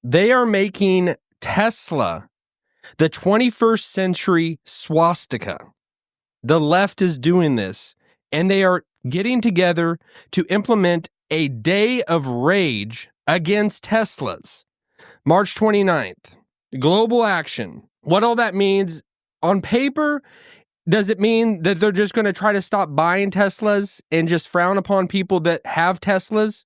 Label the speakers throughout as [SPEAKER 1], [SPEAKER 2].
[SPEAKER 1] They are making Tesla the 21st century swastika. The left is doing this, and they are getting together to implement a day of rage against Teslas. March 29th, global action. What all that means on paper, does it mean that they're just going to try to stop buying Teslas and just frown upon people that have Teslas?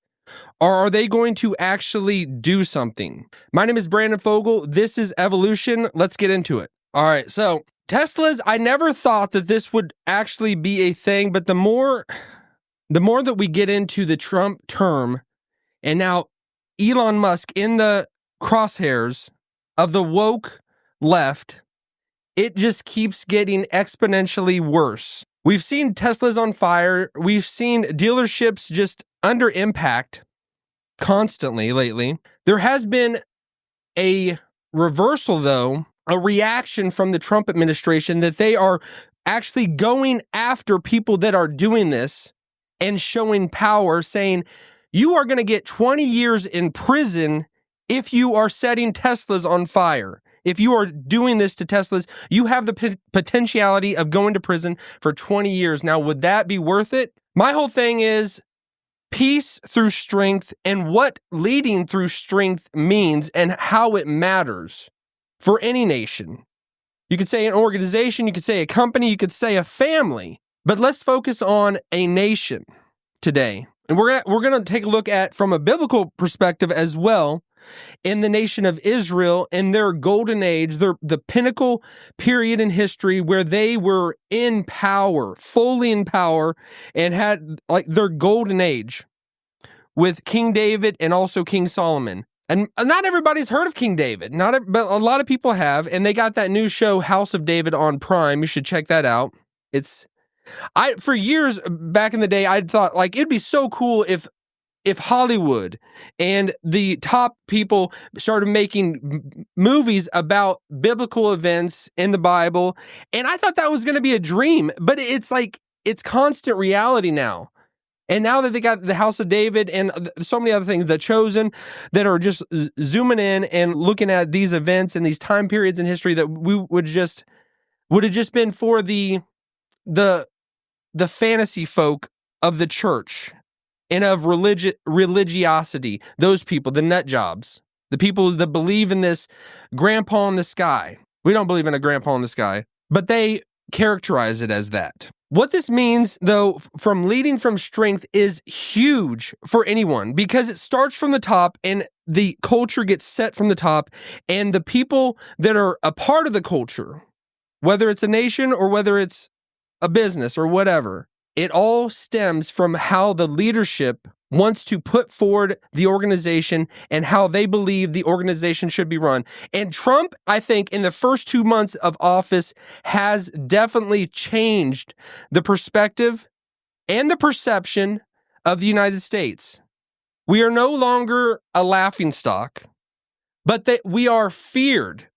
[SPEAKER 1] Or are they going to actually do something? My name is Brandon Fogal. This is Evolution. Let's get into it. All right, so Teslas, I never thought that this would actually be a thing, but the more that we get into the Trump term, and now Elon Musk in the crosshairs of the woke left, it just keeps getting exponentially worse. We've seen Teslas on fire. We've seen dealerships just under impact constantly lately. There has been a reversal, though, a reaction from the Trump administration that they are actually going after people that are doing this and showing power, saying, you are going to get 20 years in prison if you are setting Teslas on fire. If you are doing this to Teslas, you have the potentiality of going to prison for 20 years. Now, would that be worth it? My whole thing is peace through strength, and what leading through strength means and how it matters for any nation. You could say an organization, you could say a company, you could say a family, but let's focus on a nation today. And we're going to take a look at, from a biblical perspective as well, in the nation of Israel in their golden age, the pinnacle period in history where they were in power, fully in power, and had like their golden age with King David and also King Solomon. And not everybody's heard of King David, but a lot of people have, and they got that new show House of David on Prime. You should check that out. For years back in the day, I'd thought like it'd be so cool if Hollywood and the top people started making movies about biblical events in the Bible. And I thought that was going to be a dream, but it's constant reality now. And now that they got the House of David and so many other things, The Chosen, that are just zooming in and looking at these events and these time periods in history that we would have just been for the fantasy folk of the church and of religiosity, those people, the nut jobs, the people that believe in this grandpa in the sky. We don't believe in a grandpa in the sky, but they characterize it as that. What this means, though, from leading from strength is huge for anyone because it starts from the top and the culture gets set from the top, and the people that are a part of the culture, whether it's a nation or whether it's a business or whatever, it all stems from how the leadership wants to put forward the organization and how they believe the organization should be run. And Trump, I think, in the first 2 months of office has definitely changed the perspective and the perception of the United States. We are no longer a laughingstock, but that we are feared.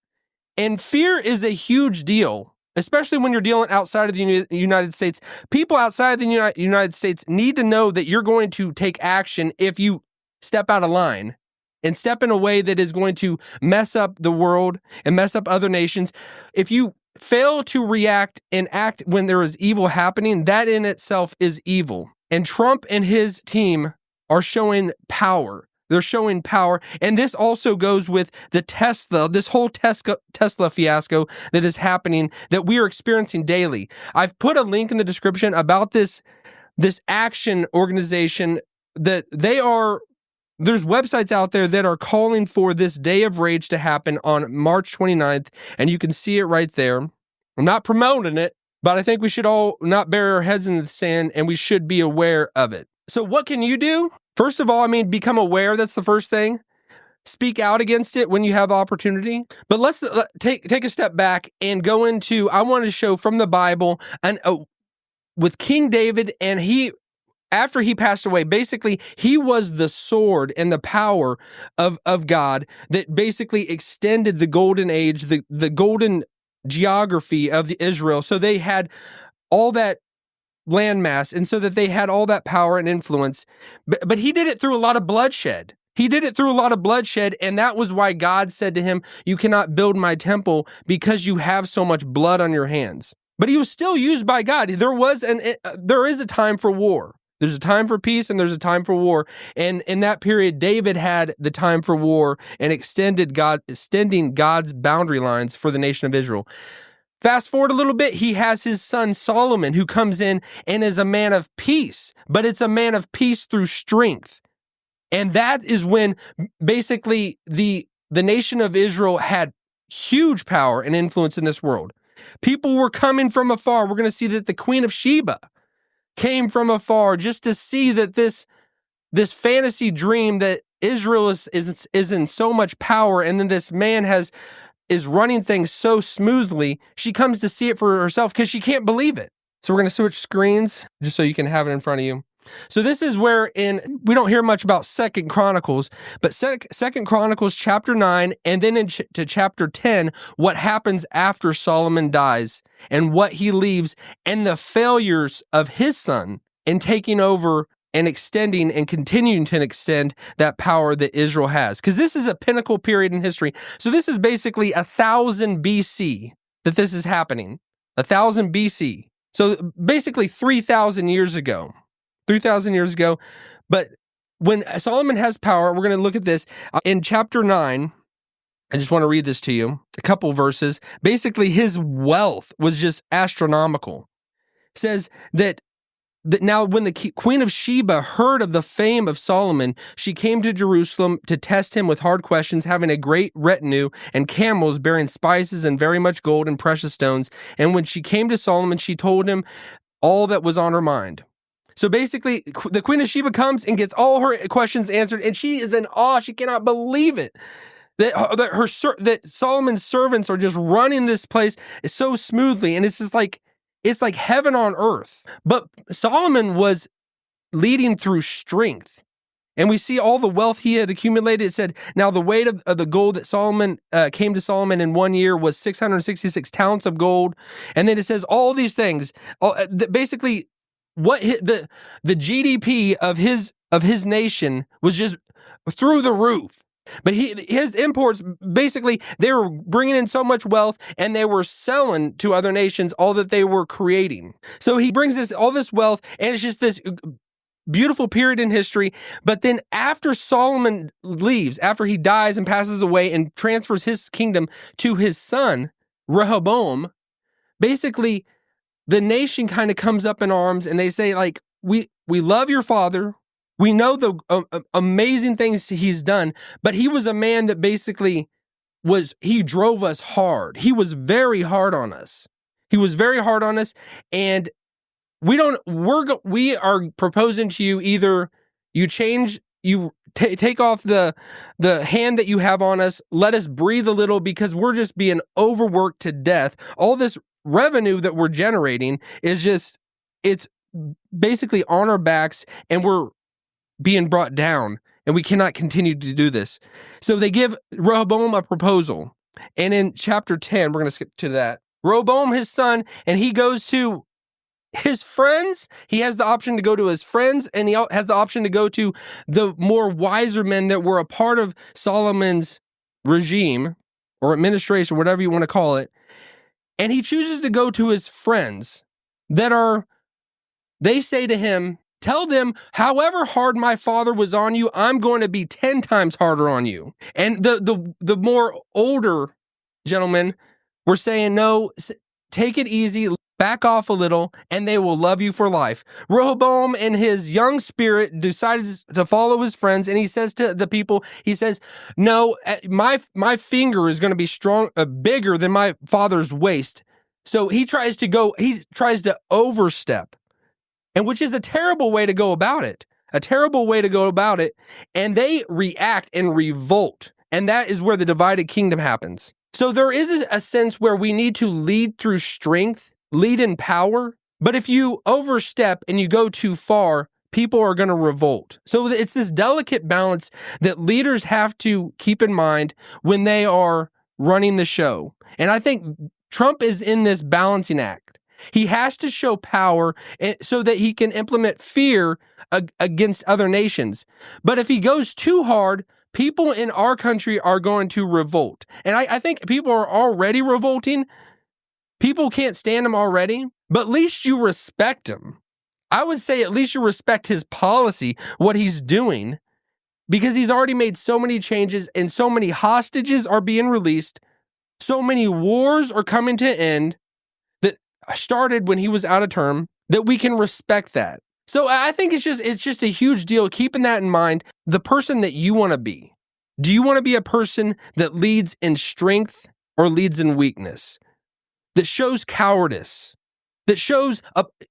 [SPEAKER 1] And fear is a huge deal. Especially when you're dealing outside of the United States. People outside of the United States need to know that you're going to take action if you step out of line and step in a way that is going to mess up the world and mess up other nations. If you fail to react and act when there is evil happening, that in itself is evil. And Trump and his team are showing power. They're showing power. And this also goes with the this whole Tesla fiasco that is happening, that we are experiencing daily. I've put a link in the description about this action organization that there's websites out there that are calling for this day of rage to happen on March 29th. And you can see it right there. I'm not promoting it, but I think we should all not bury our heads in the sand and we should be aware of it. So what can you do? First of all, become aware. That's the first thing. Speak out against it when you have opportunity. But let's take a step back and go into, I want to show from the Bible, and with King David, and after he passed away, basically, he was the sword and the power of God that basically extended the golden age, the golden geography of Israel. So they had all that landmass, and so that they had all that power and influence. But he did it through a lot of bloodshed. He did it through a lot of bloodshed, and that was why God said to him, you cannot build my temple because you have so much blood on your hands. But he was still used by God. There is a time for war. There's a time for peace and there's a time for war. And in that period, David had the time for war and extending God's boundary lines for the nation of Israel. Fast forward a little bit, he has his son Solomon, who comes in and is a man of peace, but it's a man of peace through strength. And that is when basically the nation of Israel had huge power and influence in this world. People were coming from afar. We're going to see that the Queen of Sheba came from afar just to see that this fantasy dream that Israel is in so much power, and then this man is running things so smoothly. She comes to see it for herself because she can't believe it. So we're going to switch screens just so you can have it in front of you. So this is where we don't hear much about 2 Chronicles, but 2 Chronicles chapter 9 and then to chapter 10, what happens after Solomon dies and what he leaves and the failures of his son in taking over and extending and continuing to extend that power that Israel has. Because this is a pinnacle period in history. So this is basically 1000 BC that this is happening. 1000 BC. So basically 3,000 years ago. 3,000 years ago. But when Solomon has power, we're going to look at this in chapter 9. I just want to read this to you, a couple verses. Basically, his wealth was just astronomical. It says that now when the Queen of Sheba heard of the fame of Solomon, she came to Jerusalem to test him with hard questions, having a great retinue and camels bearing spices and very much gold and precious stones. And when she came to Solomon, she told him all that was on her mind. So basically, the Queen of Sheba comes and gets all her questions answered, and she is in awe. She cannot believe it. That Solomon's servants are just running this place so smoothly, and it's like heaven on earth. But Solomon was leading through strength, and we see all the wealth he had accumulated. It said, now the weight of the gold that Solomon came to Solomon in 1 year was 666 talents of gold, and then it says all these things. Basically, what the GDP of his nation was just through the roof. But his imports, basically, they were bringing in so much wealth and they were selling to other nations all that they were creating. So he brings all this wealth, and it's just this beautiful period in history. But then after Solomon leaves, after he dies and passes away and transfers his kingdom to his son, Rehoboam, basically the nation kind of comes up in arms and they say, like, we love your father. We know the amazing things he's done, but he was a man that basically he drove us hard. He was very hard on us. And we are proposing to you, either you change, you take off the hand that you have on us, let us breathe a little, because we're just being overworked to death. All this revenue that we're generating it's basically on our backs, and we're being brought down, and we cannot continue to do this. So they give Rehoboam a proposal. And in chapter 10, we're going to skip to that. Rehoboam, his son, and he goes to his friends. He has the option to go to his friends, and he has the option to go to the more wiser men that were a part of Solomon's regime or administration, whatever you want to call it. And he chooses to go to his friends they say to him, tell them, however hard my father was on you, I'm going to be 10 times harder on you. And the more older gentlemen were saying, no, take it easy, back off a little, and they will love you for life. Rehoboam, in his young spirit, decided to follow his friends, and he says to the people, he says, no, my finger is going to be bigger than my father's waist. So he tries to overstep, and which is a terrible way to go about it. And they react and revolt. And that is where the divided kingdom happens. So there is a sense where we need to lead through strength, lead in power. But if you overstep and you go too far, people are going to revolt. So it's this delicate balance that leaders have to keep in mind when they are running the show. And I think Trump is in this balancing act. He has to show power so that he can implement fear against other nations. But if he goes too hard, people in our country are going to revolt. And I think people are already revolting. People can't stand him already, but at least you respect him. I would say at least you respect his policy, what he's doing, because he's already made so many changes and so many hostages are being released. So many wars are coming to end that started when he was out of term, that we can respect that. So I think it's just a huge deal keeping that in mind. The person that you want to be. Do you want to be a person that leads in strength or leads in weakness? That shows cowardice, that shows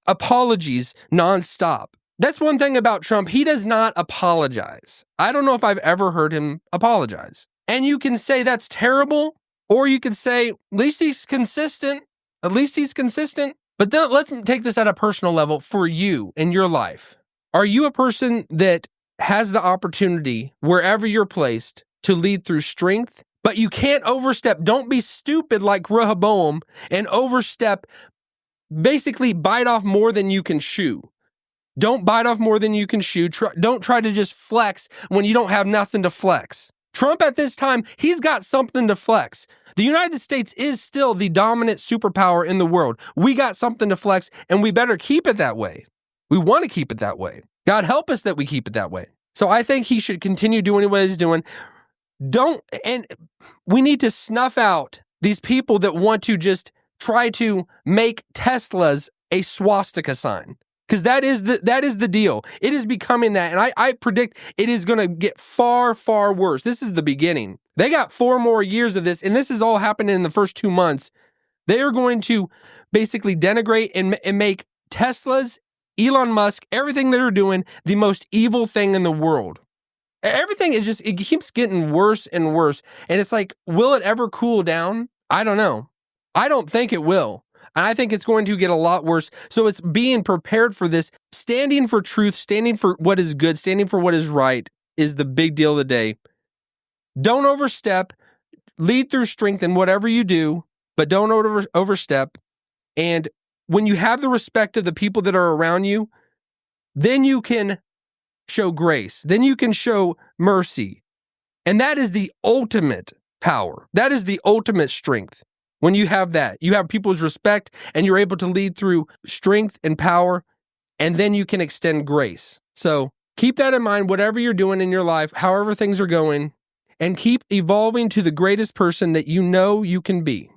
[SPEAKER 1] apologies nonstop. That's one thing about Trump. He does not apologize. I don't know if I've ever heard him apologize. And you can say that's terrible, or you could say, at least he's consistent. At least he's consistent. But then let's take this at a personal level for you in your life. Are you a person that has the opportunity, wherever you're placed, to lead through strength? But you can't overstep. Don't be stupid like Rehoboam and overstep, basically bite off more than you can chew. Don't bite off more than you can chew. Don't try to just flex when you don't have nothing to flex. Trump at this time, he's got something to flex. The United States is still the dominant superpower in the world. We got something to flex, and we better keep it that way. We want to keep it that way. God help us that we keep it that way. So I think he should continue doing what he's doing. And we need to snuff out these people that want to just try to make Teslas a swastika sign. Because that is the deal. It is becoming that. And I predict it is going to get far, far worse. This is the beginning. They got 4 more years of this, and this is all happening in the first 2 months. They are going to basically denigrate and make Teslas, Elon Musk, everything they're doing, the most evil thing in the world. Everything is just, it keeps getting worse and worse. And it's like, will it ever cool down? I don't know. I don't think it will. And I think it's going to get a lot worse. So it's being prepared for this. Standing for truth, standing for what is good, standing for what is right is the big deal of the day. Don't overstep. Lead through strength in whatever you do, but don't overstep. And when you have the respect of the people that are around you, then you can show grace. Then you can show mercy. And that is the ultimate power. That is the ultimate strength. When you have that, you have people's respect and you're able to lead through strength and power, and then you can extend grace. So keep that in mind, whatever you're doing in your life, however things are going, and keep evolving to the greatest person that you know you can be.